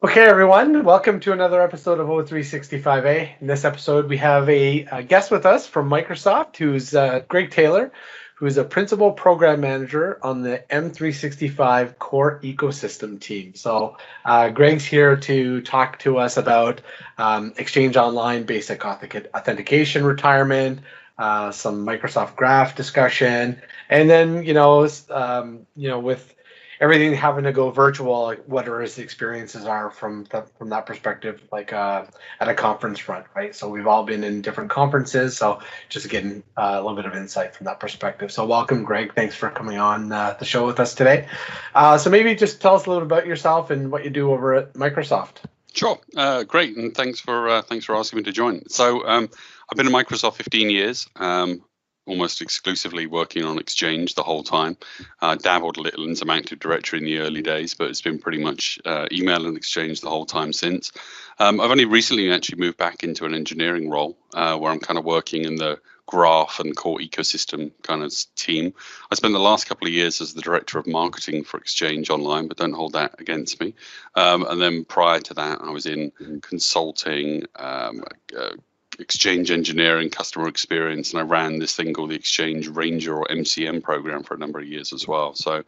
Okay, everyone, welcome to another episode of O365A. In this episode, we have a guest with us from Microsoft, who's Greg Taylor, who is a principal program manager on the M365 core ecosystem team. So Greg's here to talk to us about Exchange Online basic authentication retirement, some Microsoft Graph discussion, and then, with everything having to go virtual, like whatever his experiences are from that perspective, like at a conference front, right? So we've all been in different conferences, so just getting a little bit of insight from that perspective. So welcome, Greg. Thanks for coming on the show with us today. So maybe just tell us a little about yourself and what you do over at Microsoft. Sure, great, and thanks for asking me to join. So I've been at Microsoft 15 years. Almost exclusively working on Exchange the whole time. Dabbled a little in some Active Directory in the early days, but it's been pretty much email and Exchange the whole time since. I've only recently actually moved back into an engineering role where I'm kind of working in the graph and core ecosystem kind of team. I spent the last couple of years as the director of marketing for Exchange Online, but don't hold that against me. And then prior to that, I was in consulting, Exchange engineering, customer experience, and I ran this thing called the Exchange Ranger or MCM program for a number of years as well. So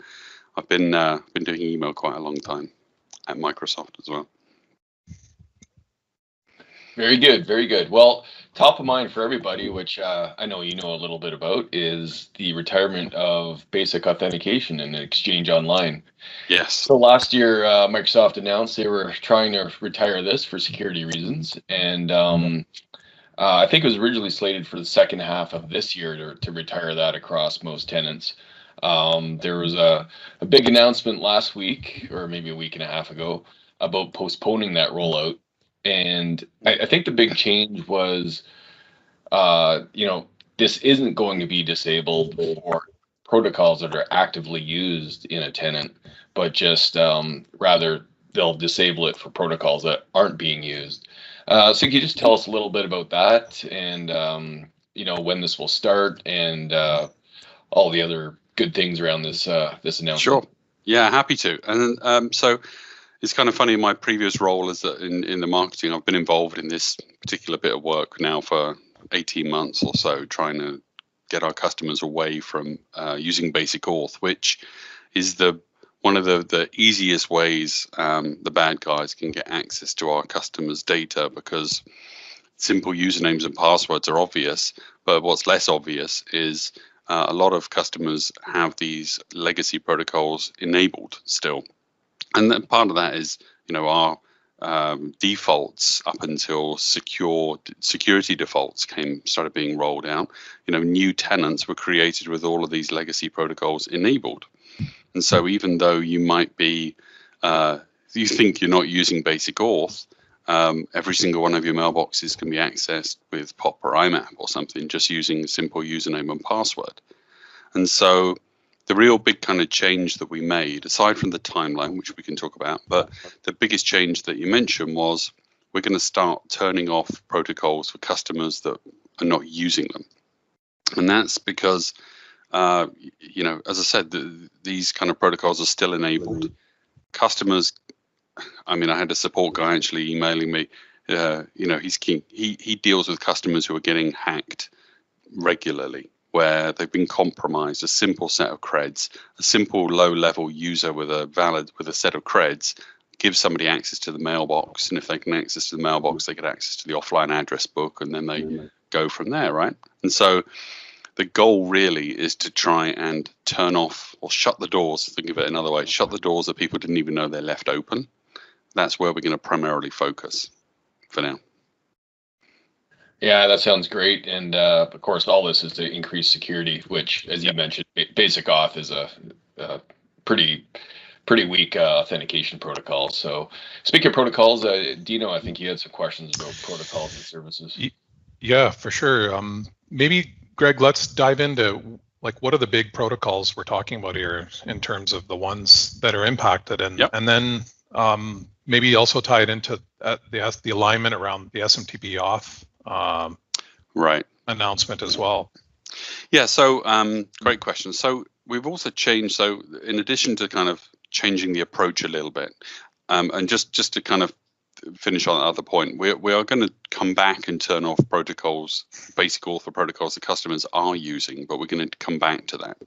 I've been doing email quite a long time at Microsoft as well. Very good, very good. Well, top of mind for everybody, which I know you know a little bit about, is the retirement of basic authentication in Exchange Online. Yes. So last year, Microsoft announced they were trying to retire this for security reasons, and I think it was originally slated for the second half of this year to retire that across most tenants. There was a big announcement last week, or maybe a week and a half ago, about postponing that rollout. And I think the big change was, this isn't going to be disabled for protocols that are actively used in a tenant, but just rather they'll disable it for protocols that aren't being used. So can you just tell us a little bit about that and, when this will start and all the other good things around this announcement? Sure. Yeah, happy to. And so it's kind of funny, in my previous role as in the marketing, I've been involved in this particular bit of work now for 18 months or so, trying to get our customers away from using basic auth, which is one of the easiest ways the bad guys can get access to our customers' data, because simple usernames and passwords are obvious, but what's less obvious is a lot of customers have these legacy protocols enabled still. And then part of that is, our defaults up until security defaults started being rolled out. New tenants were created with all of these legacy protocols enabled. And so even though you might be, you think you're not using basic auth, every single one of your mailboxes can be accessed with POP or IMAP or something, just using a simple username and password. And so the real big kind of change that we made, aside from the timeline, which we can talk about, but the biggest change that you mentioned was we're going to start turning off protocols for customers that are not using them. And that's because as I said, these kind of protocols are still enabled. Customers, I had a support guy actually emailing me. He's keen. He deals with customers who are getting hacked regularly, where they've been compromised. A simple set of creds, a simple low-level user with a set of creds gives somebody access to the mailbox, and if they can access to the mailbox, they get access to the offline address book, and then they go from there, right? And so the goal really is to try and turn off or shut the doors, think of it another way, shut the doors that people didn't even know they're left open. That's where we're going to primarily focus for now. Yeah, that sounds great. And of course, all this is to increase security, which, as you mentioned, basic auth is a pretty weak authentication protocol. So speaking of protocols, Dino, I think you had some questions about protocols and services. Yeah, for sure. Maybe, Greg, let's dive into what are the big protocols we're talking about here in terms of the ones that are impacted, and then maybe also tie it into the alignment around the SMTP auth announcement as well. Yeah, so great question. So we've also changed, so in addition to kind of changing the approach a little bit, And just to kind of finish on that other point, we are going to come back and turn off protocols, basic auth protocols that customers are using, but we're going to come back to that.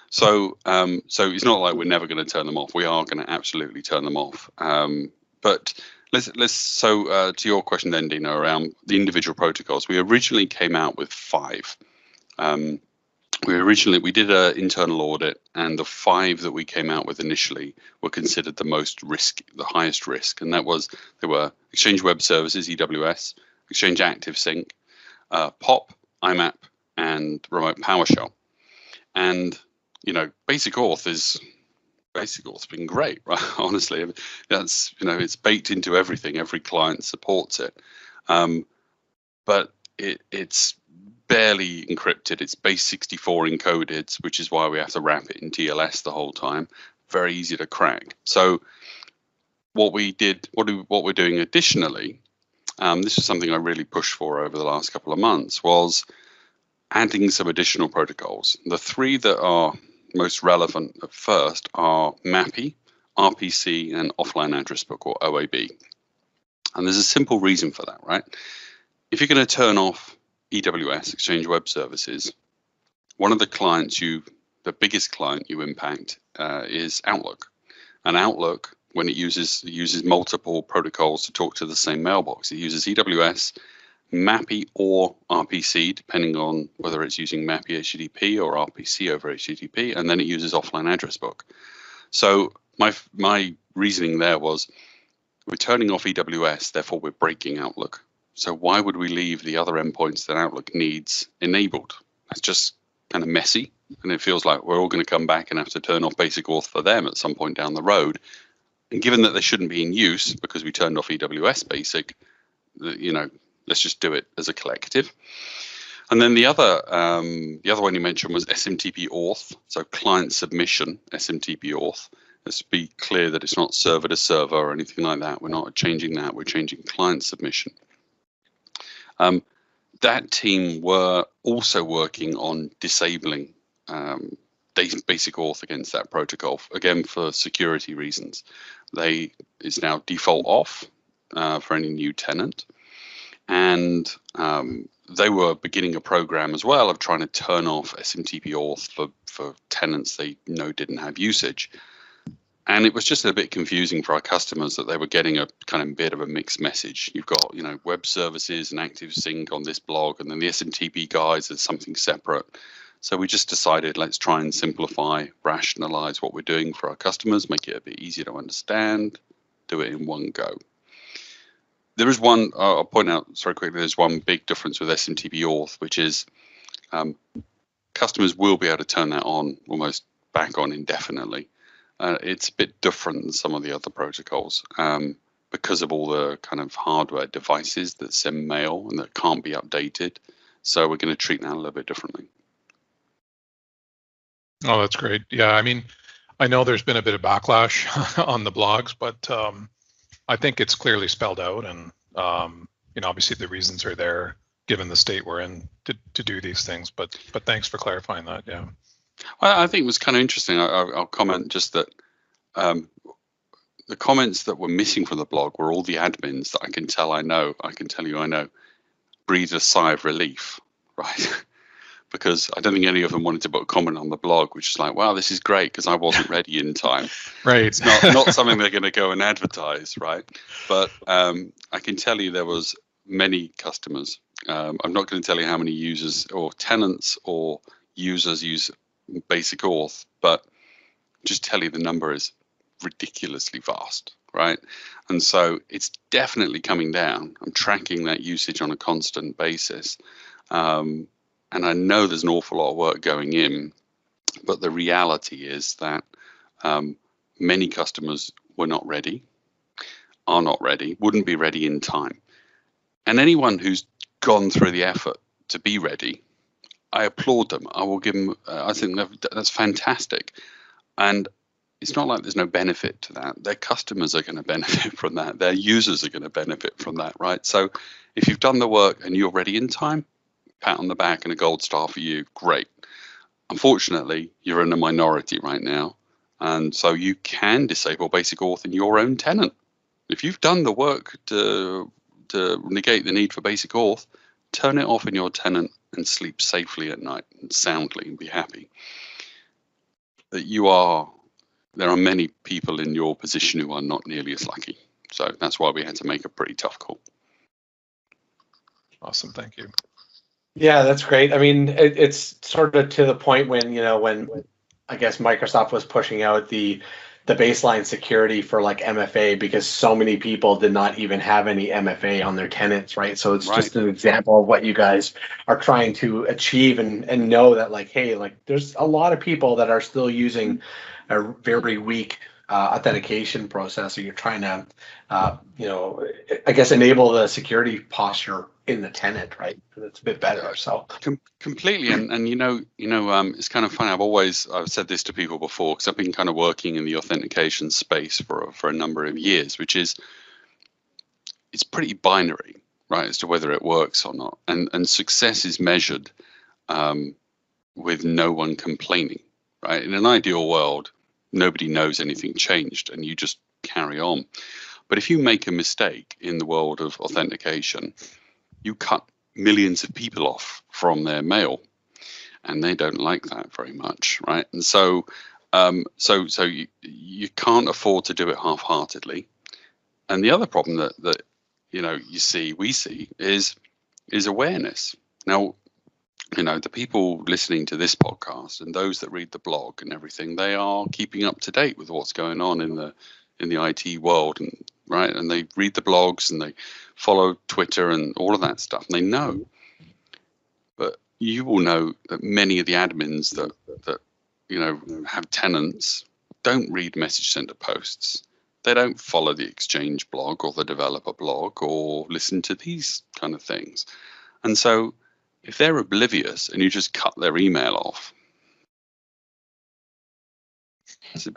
So it's not like we're never going to turn them off. We are going to absolutely turn them off. But to your question then, Dina, around the individual protocols, we originally came out with 5. We did an internal audit, and the 5 that we came out with initially were considered the highest risk, and they were Exchange Web Services, EWS, Exchange Active Sync, POP, IMAP, and Remote PowerShell. And Basic Auth's been great, right? Honestly, that's it's baked into everything. Every client supports it, but it's barely encrypted. It's base 64 encoded, which is why we have to wrap it in TLS the whole time. Very easy to crack. So what we're doing additionally, this is something I really pushed for over the last couple of months, was adding some additional protocols. The 3 that are most relevant at first are MAPI, RPC, and Offline Address Book, or OAB. And there's a simple reason for that, right? If you're going to turn off EWS, Exchange Web Services, one of the biggest client you impact is Outlook. And Outlook, when it uses multiple protocols to talk to the same mailbox, it uses EWS, MAPI, or RPC, depending on whether it's using MAPI HTTP or RPC over HTTP, and then it uses Offline Address Book. So my reasoning there was, we're turning off EWS, therefore we're breaking Outlook. So why would we leave the other endpoints that Outlook needs enabled? That's just kind of messy, and it feels like we're all going to come back and have to turn off basic auth for them at some point down the road. And given that they shouldn't be in use because we turned off EWS basic, let's just do it as a collective. And then the other one you mentioned was SMTP Auth, so client submission SMTP Auth. Let's be clear that it's not server to server or anything like that. We're not changing that. We're changing client submission. That team were also working on disabling basic auth against that protocol, again for security reasons. It's now default off for any new tenant, and they were beginning a program as well of trying to turn off SMTP Auth for tenants they didn't have usage. And it was just a bit confusing for our customers that they were getting a kind of bit of a mixed message. You've got, web services and active sync on this blog, and then the SMTP guides is something separate. So we just decided, let's try and simplify, rationalize what we're doing for our customers, make it a bit easier to understand, do it in one go. There is one, I'll point out sorry quickly, there's one big difference with SMTP Auth, which is customers will be able to turn that on, almost back on indefinitely. It's a bit different than some of the other protocols because of all the kind of hardware devices that send mail and that can't be updated. So we're going to treat that a little bit differently. Oh, that's great. Yeah, I mean, I know there's been a bit of backlash on the blogs, but I think it's clearly spelled out, and obviously the reasons are there given the state we're in to do these things. But thanks for clarifying that. Yeah. Well, I think it was kind of interesting. I'll comment just that the comments that were missing from the blog were all the admins that I can tell you I know, breathed a sigh of relief, right? Because I don't think any of them wanted to put a comment on the blog, which is like, wow, this is great because I wasn't ready in time. Right. It's not something they're going to go and advertise, right? But I can tell you there was many customers. I'm not going to tell you how many users or tenants or users use basic auth, but just tell you the number is ridiculously vast, right? And so it's definitely coming down. I'm tracking that usage on a constant basis. And I know there's an awful lot of work going in, but the reality is that many customers were not ready, are not ready, wouldn't be ready in time. And anyone who's gone through the effort to be ready, I applaud them. I will give them, I think that's fantastic. And it's not like there's no benefit to that. Their customers are going to benefit from that. Their users are going to benefit from that, right? So if you've done the work and you're ready in time, pat on the back and a gold star for you, great. Unfortunately, you're in a minority right now. And so you can disable basic auth in your own tenant. If you've done the work to negate the need for basic auth, turn it off in your tenant and sleep safely at night and soundly and be happy. That there are many people in your position who are not nearly as lucky. So that's why we had to make a pretty tough call. Awesome, thank you. Yeah, that's great. I mean, it's sort of to the point when I guess Microsoft was pushing out the baseline security for like MFA, because so many people did not even have any MFA on their tenants, right? So it's just an example of what you guys are trying to achieve, and know that like, hey, like there's a lot of people that are still using a very weak authentication process. So you're trying to, I guess, enable the security posture in the tenant, right? That's a bit better. So completely, and it's kind of funny. I've said this to people before, because I've been kind of working in the authentication space for a number of years, which is it's pretty binary, right, as to whether it works or not, and success is measured with no one complaining, right? In an ideal world, nobody knows anything changed, and you just carry on. But if you make a mistake in the world of authentication, you cut millions of people off from their mail, and they don't like that very much, right? And so you can't afford to do it half-heartedly. And the other problem that we see is awareness. Now, the people listening to this podcast and those that read the blog and everything, they are keeping up to date with what's going on in the IT world, and right, and they read the blogs and they follow Twitter and all of that stuff, and they know. But you will know that many of the admins that have tenants don't read message center posts. They don't follow the Exchange blog or the developer blog or listen to these kind of things. And so if they're oblivious and you just cut their email off, it's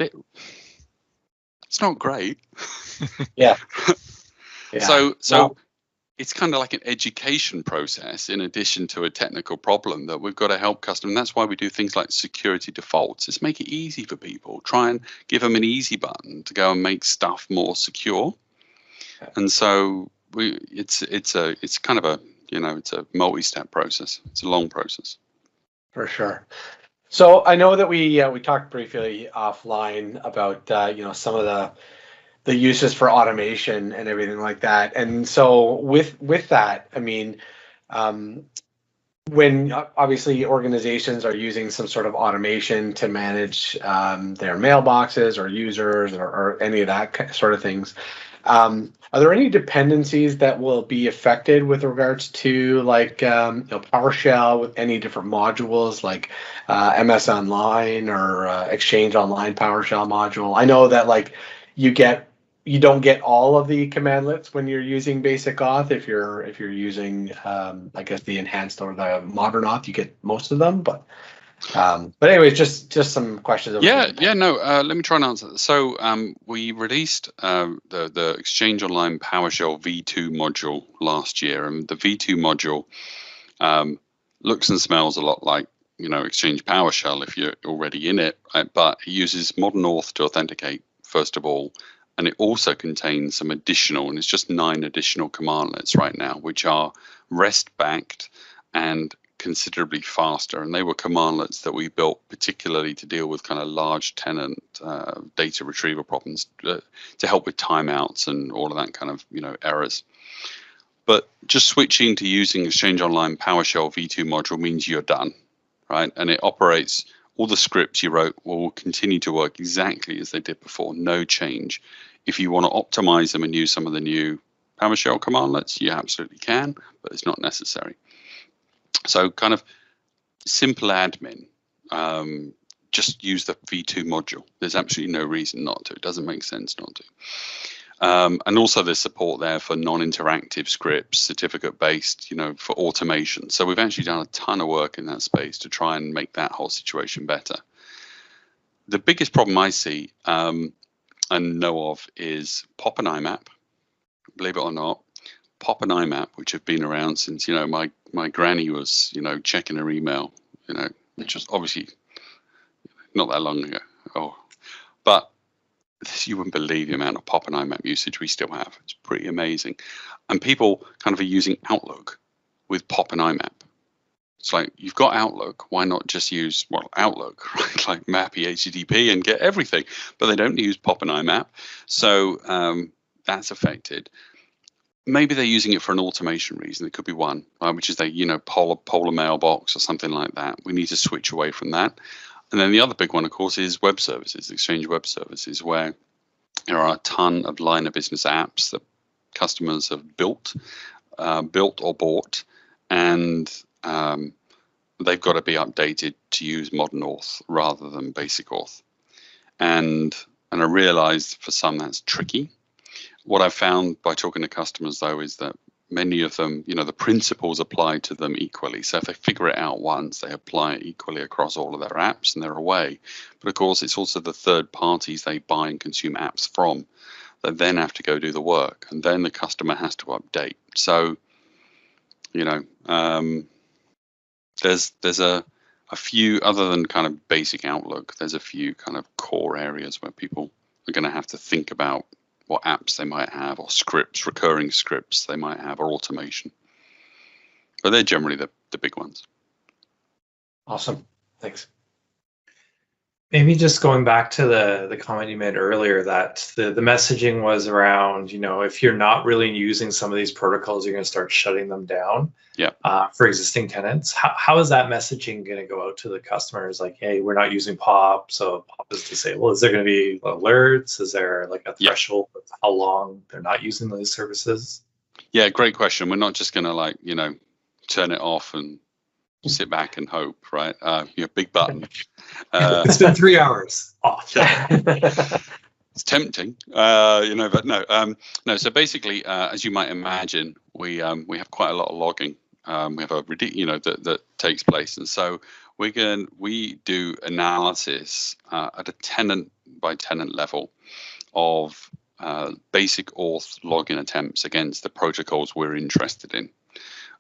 not great. Yeah. So it's kind of like an education process in addition to a technical problem that we've got to help customers. And that's why we do things like security defaults. Let's make it easy for people. Try and give them an easy button to go and make stuff more secure. And so it's kind of a it's a multi-step process. It's a long process. For sure. So I know that we talked briefly offline about some of the uses for automation and everything like that. And so with that, I mean, when obviously organizations are using some sort of automation to manage their mailboxes or users or any of that sort of things, are there any dependencies that will be affected with regards to like PowerShell with any different modules like MS Online or Exchange Online PowerShell module? I know that like you don't get all of the commandlets when you're using basic auth. If you're using I guess the enhanced or the modern auth, you get most of them. But anyways, just some questions. Let me try and answer that. So we released the Exchange Online PowerShell V2 module last year, and the V2 module looks and smells a lot like Exchange PowerShell if you're already in it, but it uses modern auth to authenticate first of all. And it also contains some additional, and it's just 9 additional commandlets right now, which are REST-backed and considerably faster. And they were commandlets that we built particularly to deal with kind of large tenant data retrieval problems, to help with timeouts and all of that kind of errors. But just switching to using Exchange Online PowerShell V2 module means you're done, right? And it operates. All the scripts you wrote will continue to work exactly as they did before, no change. If you want to optimize them and use some of the new PowerShell commandlets, you absolutely can, but it's not necessary. So kind of simple admin, just use the V2 module. There's absolutely no reason not to. It doesn't make sense not to. And also there's support there for non-interactive scripts, certificate-based, for automation. So we've actually done a ton of work in that space to try and make that whole situation better. The biggest problem I see and know of is POP and IMAP. Believe it or not, POP and IMAP, which have been around since, my granny was, checking her email, which was obviously not that long ago. But you wouldn't believe the amount of POP and IMAP usage we still have. It's pretty amazing. And people kind of are using Outlook with POP and IMAP. It's like, you've got Outlook, why not just use, well, Outlook, right? Like MAPI HTTP and get everything, but they don't use POP and IMAP. So that's affected. Maybe they're using it for an automation reason. It could be one, which is they, polar mailbox or something like that. We need to switch away from that. And then the other big one, of course, is web services, Exchange Web Services, where there are a ton of line of business apps that customers have built or bought, and they've got to be updated to use modern Auth rather than basic Auth. And I realized for some that's tricky. What I've found by talking to customers, though, is that many of them, the principles apply to them equally. So if they figure it out once, they apply it equally across all of their apps and they're away. But of course, it's also the third parties they buy and consume apps from that then have to go do the work. And then the customer has to update. So, there's a few, other than kind of basic Outlook, there's a few kind of core areas where people are going to have to think about what apps they might have, or scripts, recurring scripts they might have, or automation. But they're generally the big ones. Awesome. Thanks. Maybe just going back to the comment you made earlier that the messaging was around, if you're not really using some of these protocols, you're going to start shutting them down. Yeah. For existing tenants. How is that messaging going to go out to the customers? Like, hey, we're not using POP. So POP is to say, well, is there going to be alerts? Is there like a threshold of how long they're not using those services? Yeah, great question. We're not just going to turn it off and sit back and hope, right? Big button. It's been 3 hours off. It's tempting, but no. No. So basically, as you might imagine, we have quite a lot of logging. We have that takes place, and so we do analysis at a tenant by tenant level of basic Auth login attempts against the protocols we're interested in.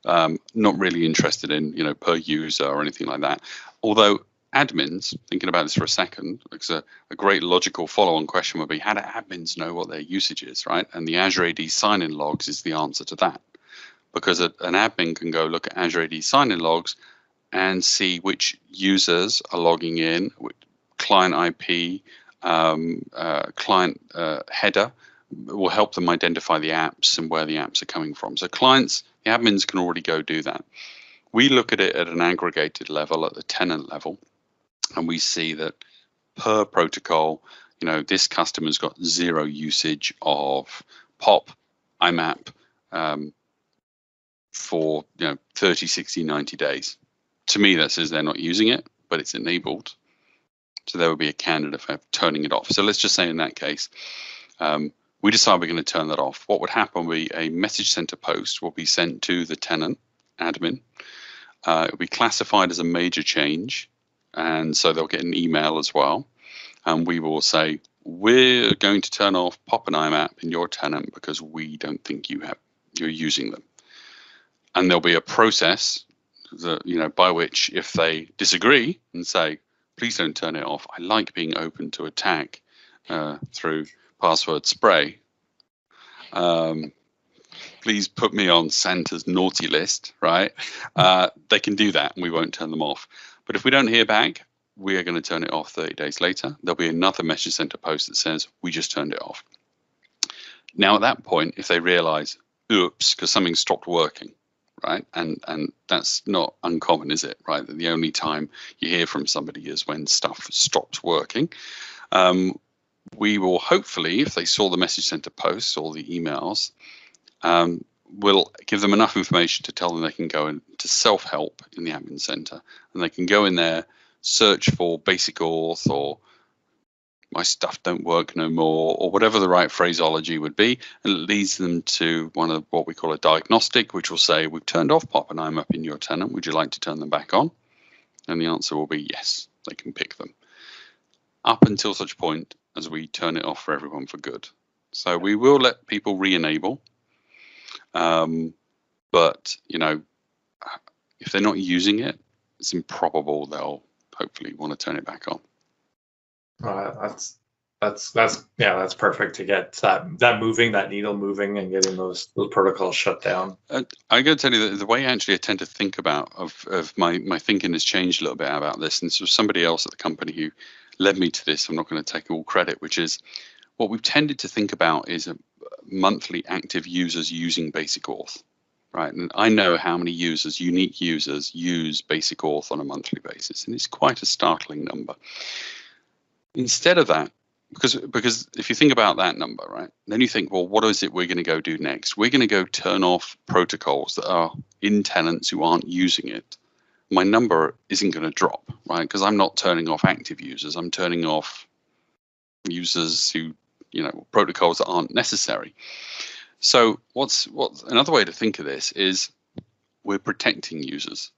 Not really interested in per user or anything like that. Although admins, thinking about this for a second, because a great logical follow-on question would be, how do admins know what their usage is, right? And the Azure AD sign-in logs is the answer to that. Because an admin can go look at Azure AD sign-in logs and see which users are logging in, which client IP, client header will help them identify the apps and where the apps are coming from. So the admins can already go do that. We look at it at an aggregated level, at the tenant level, and we see that per protocol, this customer's got zero usage of POP, IMAP for 30, 60, 90 days. To me, that says they're not using it, but it's enabled. So there would be a candidate for turning it off. So let's just say in that case, we decide we're going to turn that off. What would happen would be a message center post will be sent to the tenant admin. It will be classified as a major change, and so they'll get an email as well. And we will say, we're going to turn off POP and IMAP in your tenant because we don't think you're using them. And there'll be a process that, by which if they disagree and say, please don't turn it off, I like being open to attack through password spray. Please put me on Santa's naughty list, right? They can do that and we won't turn them off. But if we don't hear back, we are going to turn it off 30 days later. There'll be another message center post that says, we just turned it off. Now, at that point, if they realize, oops, because something stopped working, right? And that's not uncommon, is it, right? That the only time you hear from somebody is when stuff stops working. We will hopefully, if they saw the message center posts or the emails, we'll give them enough information to tell them they can go into self-help in the admin center, and they can go in there, search for basic Auth or my stuff don't work no more, or whatever the right phraseology would be, and it leads them to one of what we call a diagnostic, which will say, we've turned off POP and IMAP in your tenant. Would you like to turn them back on? And the answer will be yes, they can pick them. Up until such point as we turn it off for everyone for good. So we will let people re-enable. But, if they're not using it, it's improbable they'll hopefully want to turn it back on. That's That's perfect to get that moving, that needle moving, and getting those protocols shut down. I got to tell you that the way actually I tend to think about of my thinking has changed a little bit about this, and so somebody else at the company who led me to this. I'm not going to take all credit, which is what we've tended to think about is a monthly active users using Basic Auth, right? And I know how many users, unique users, use Basic Auth on a monthly basis, and it's quite a startling number. Instead of that, because if you think about that number, right, then you think, well, what is it we're going to go do next? We're going to go turn off protocols that are in tenants who aren't using it. My number isn't going to drop, right? Because I'm not turning off active users. I'm turning off users who, protocols that aren't necessary. So what's another way to think of this is we're protecting users.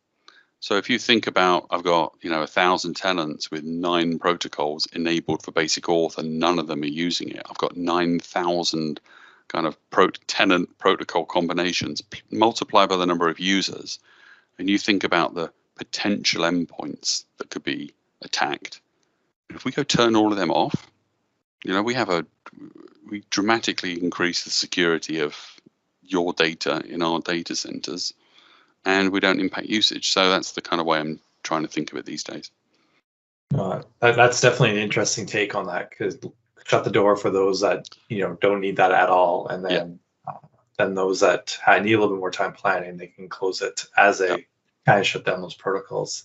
So if you think about, I've got 1,000 tenants with 9 protocols enabled for Basic Auth, and none of them are using it. I've got 9,000 kind of tenant protocol combinations. Multiply by the number of users, and you think about the potential endpoints that could be attacked. If we go turn all of them off, we dramatically increase the security of your data in our data centers, and we don't impact usage. So that's the kind of way I'm trying to think of it these days. That's definitely an interesting take on that, because shut the door for those that don't need that at all, and then then those that need a little bit more time planning, they can close it as they kind of shut down those protocols.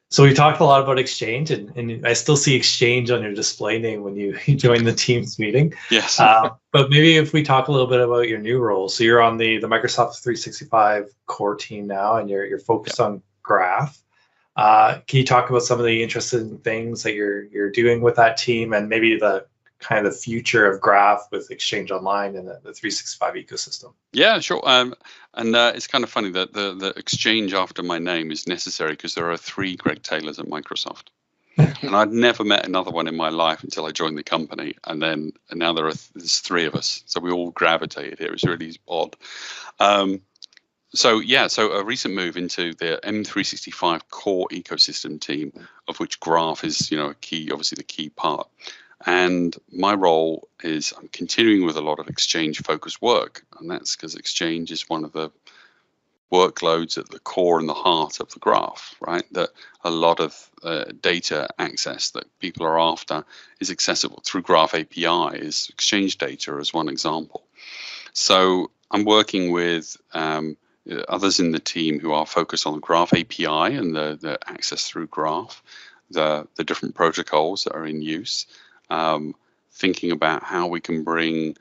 So we talked a lot about Exchange, and I still see Exchange on your display name when you join the Teams meeting. Yes. But maybe if we talk a little bit about your new role. So you're on the Microsoft 365 core team now, and you're focused on Graph. Can you talk about some of the interesting things that you're doing with that team, and maybe the kind of the future of Graph with Exchange Online and the 365 ecosystem? Yeah, sure. And it's kind of funny that the Exchange after my name is necessary because there are 3 Greg Taylors at Microsoft. And I'd never met another one in my life until I joined the company. And now there's 3 of us. So we all gravitated here. It's really odd. So a recent move into the M365 core ecosystem team, of which Graph is, obviously the key part. And my role is I'm continuing with a lot of Exchange-focused work, and that's because Exchange is one of the workloads at the core and the heart of the Graph, right? That a lot of data access that people are after is accessible through Graph API, is Exchange data as one example. So I'm working with others in the team who are focused on the Graph API and the access through Graph, the different protocols that are in use. Thinking about how we can bring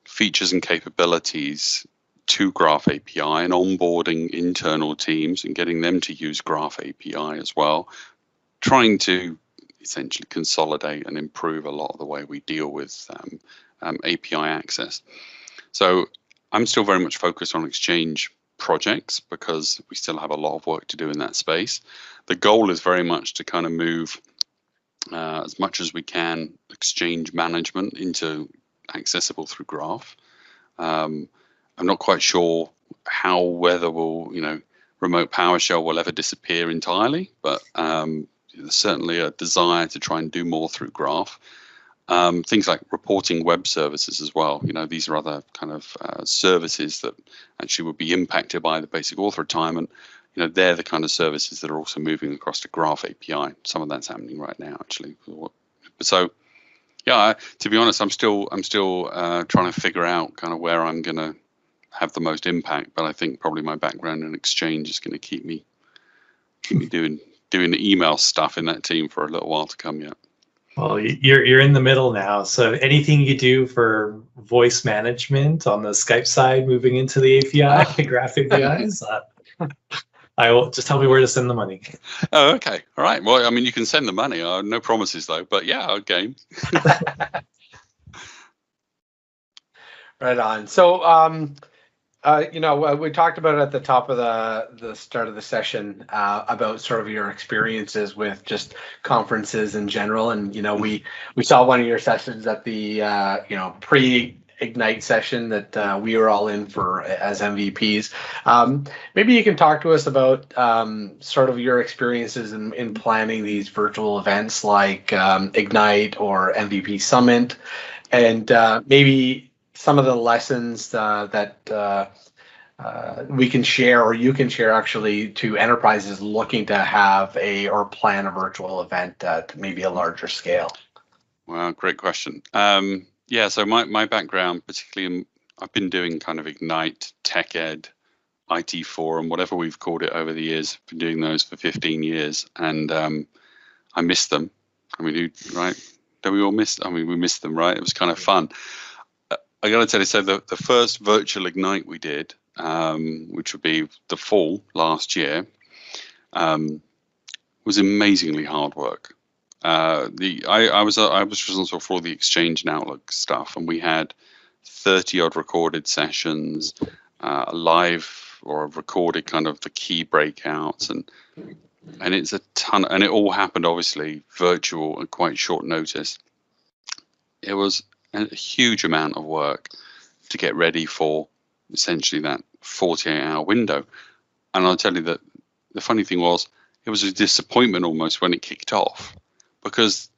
features and capabilities to Graph API and onboarding internal teams and getting them to use Graph API as well, trying to essentially consolidate and improve a lot of the way we deal with API access. So I'm still very much focused on Exchange projects because we still have a lot of work to do in that space. The goal is very much to kind of move as much as we can Exchange management into accessible through Graph. I'm not quite sure whether remote PowerShell will ever disappear entirely, but there's certainly a desire to try and do more through Graph. Things like reporting web services as well. These are other kind of services that actually would be impacted by the Basic Auth retirement. They're the kind of services that are also moving across to Graph API. Some of that's happening right now, actually. So, to be honest, I'm still trying to figure out kind of where I'm going to have the most impact. But I think probably my background in Exchange is going to keep me doing the email stuff in that team for a little while to come yet. Well, you're in the middle now. So anything you do for voice management on the Skype side, moving into the API, Graph APIs. I will just tell me where to send the money. Oh, okay. All right. Well, I mean, you can send the money. No promises, though. But yeah, game. Right on. So, we talked about it at the top of the start of the session about sort of your experiences with just conferences in general, and we saw one of your sessions at the Ignite session that we were all in for as MVPs. Maybe you can talk to us about sort of your experiences in planning these virtual events like Ignite or MVP Summit, and maybe some of the lessons that we can share, or you can share actually, to enterprises looking to have or plan a virtual event at maybe a larger scale. Wow, great question. Yeah, so my background, particularly I've been doing kind of Ignite, Tech Ed, IT Forum, whatever we've called it over the years. Been doing those for 15 years, and I miss them. I mean, right? Don't we all miss? I mean, we missed them, right? It was kind of fun. I got to tell you, so the first virtual Ignite we did, which would be the fall last year, was amazingly hard work. I was responsible for all the Exchange and Outlook stuff, and we had 30 odd recorded sessions, live or recorded kind of the key breakouts, and it's a ton, and it all happened obviously virtual at quite short notice. It was a huge amount of work to get ready for essentially that 48-hour window. And I'll tell you that the funny thing was, it was a disappointment almost when it kicked off, because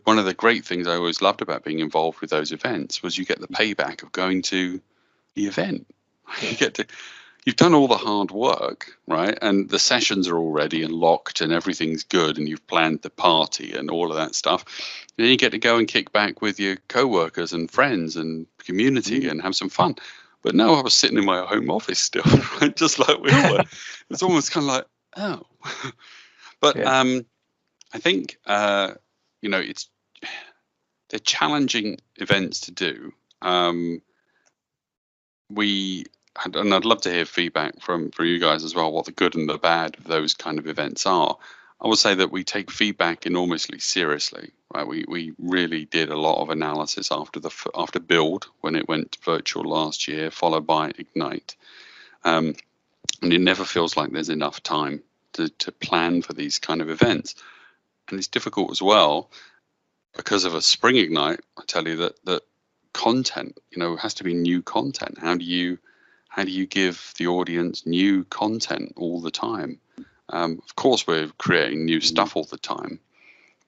one of the great things I always loved about being involved with those events was you get the payback of going to the event. You've done all the hard work, right? And the sessions are all ready and locked and everything's good, and you've planned the party and all of that stuff. And then you get to go and kick back with your co-workers and friends and community and have some fun. But no, I was sitting in my home office still, right? Just like we all were. It's almost kind of like, oh. But I think, they're challenging events to do. And I'd love to hear feedback from you guys as well, what the good and the bad of those kind of events are. I would say that we take feedback enormously seriously, right? We really did a lot of analysis after Build, when it went virtual last year, followed by Ignite. And it never feels like there's enough time to plan for these kind of events. And it's difficult as well because of a Spring Ignite. I tell you that content, has to be new content. How do you give the audience new content all the time? Of course, we're creating new stuff all the time,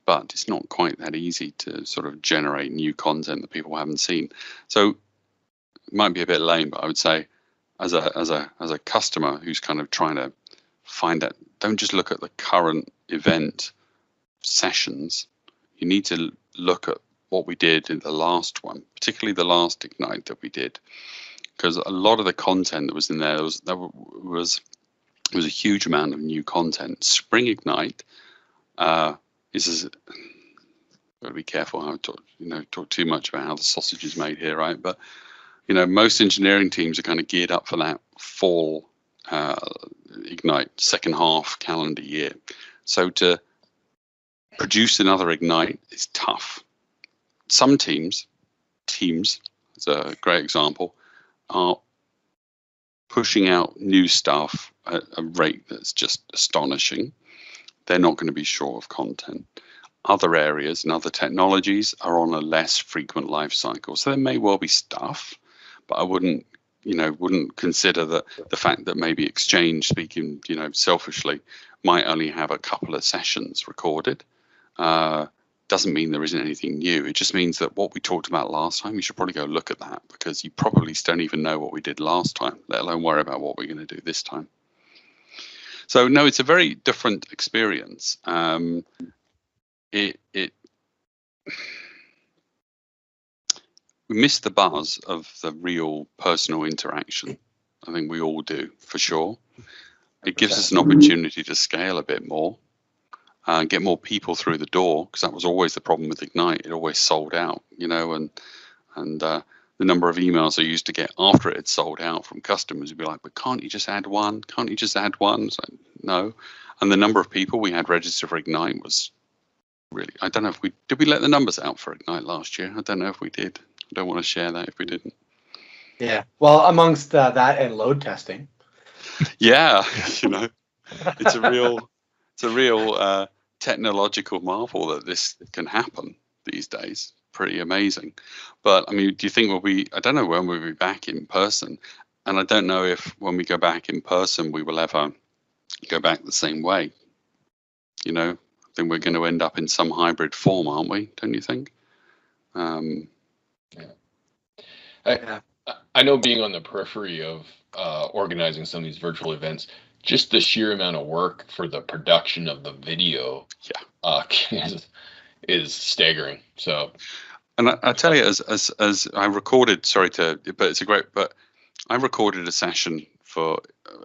but it's not quite that easy to sort of generate new content that people haven't seen. So it might be a bit lame, but I would say, as a customer who's kind of trying to find out, don't just look at the current event sessions. You need to look at what we did in the last one, particularly the last Ignite that we did, because a lot of the content that was in there was a huge amount of new content. Spring Ignite is got to be careful how I talk too much about how the sausage is made here, right? But most engineering teams are kind of geared up for that fall Ignite, second half calendar year. So to produce another Ignite is tough. Some teams, as a great example, are pushing out new stuff at a rate that's just astonishing. They're not going to be short of content. Other areas and other technologies are on a less frequent life cycle. So there may well be stuff, but I wouldn't consider that the fact that maybe Exchange, speaking, selfishly, might only have a couple of sessions recorded. Doesn't mean there isn't anything new. It just means that what we talked about last time, you should probably go look at that, because you probably don't even know what we did last time, let alone worry about what we're going to do this time. So no, it's a very different experience. We miss the buzz of the real personal interaction. I think we all do, for sure. It gives us an opportunity to scale a bit more. Get more people through the door, because that was always the problem with Ignite. It always sold out, and the number of emails I used to get after it had sold out from customers would be like, but can't you just add one? Can't you just add one? It's like, no. And the number of people we had registered for Ignite was really, I don't know if did we let the numbers out for Ignite last year? I don't know if we did. I don't want to share that if we didn't. Yeah, well, amongst that and load testing. Yeah, it's a real technological marvel that this can happen these days. pretty amazing. But I mean, do you think I don't know when we'll be back in person, and I don't know if when we go back in person we will ever go back the same way. You know, I think we're going to end up in some hybrid form, aren't we? Don't you think? I know, being on the periphery of organizing some of these virtual events, just the sheer amount of work for the production of the video is staggering. So, and I tell you, as I recorded, but I recorded a session for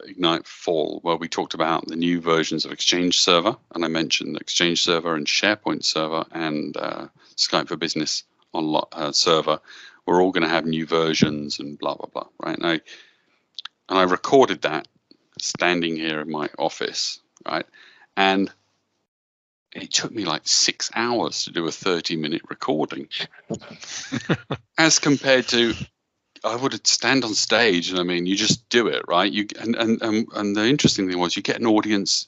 Ignite Fall where we talked about the new versions of Exchange Server, and I mentioned Exchange Server and SharePoint Server and Skype for Business on server. We're all going to have new versions and blah blah blah, right? And I recorded that standing here in my office, right? And it took me like 6 hours to do a 30-minute recording, as compared to I would stand on stage, and I mean, you just do it, right? And the interesting thing was, you get an audience,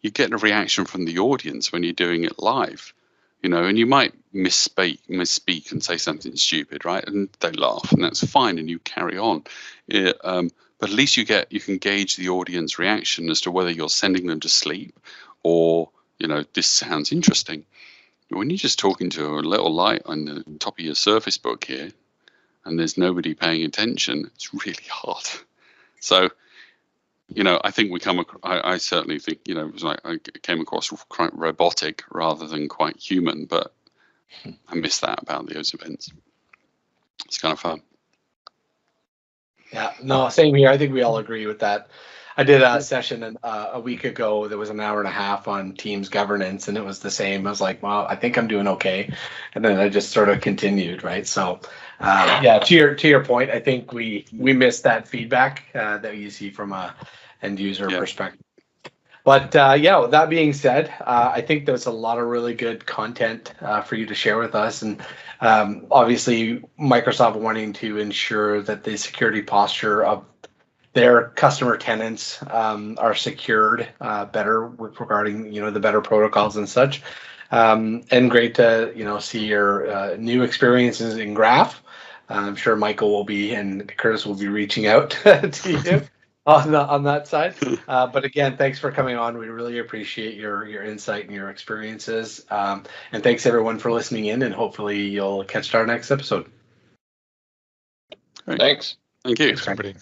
you get a reaction from the audience when you're doing it live, you know, and you might misspeak and say something stupid, right? And they laugh, and that's fine, and you carry on. But at least you can gauge the audience reaction as to whether you're sending them to sleep or, you know, this sounds interesting. When you're just talking to a little light on the top of your Surface Book here, and there's nobody paying attention, it's really hard. So, you know, I think I certainly think, you know, it was like I came across quite robotic rather than quite human, but I miss that about those events. It's kind of fun. Yeah, no, same here. I think we all agree with that. I did a session a week ago that was an hour and a half on Teams governance, and it was the same. I was like, well, I think I'm doing okay. And then I just sort of continued, right? So, yeah, to your point, I think we missed that feedback that you see from a end user perspective. But yeah, with that being said, I think there's a lot of really good content for you to share with us. And obviously, Microsoft wanting to ensure that the security posture of their customer tenants are secured better regarding, you know, the better protocols and such. And great to, you know, see your new experiences in Graph. I'm sure Michael will be and Curtis will be reaching out to you on that side. But again, thanks for coming on. We really appreciate your insight and your experiences. And thanks everyone for listening in, and hopefully you'll catch our next episode. Thanks. Thank you. Thanks, everybody.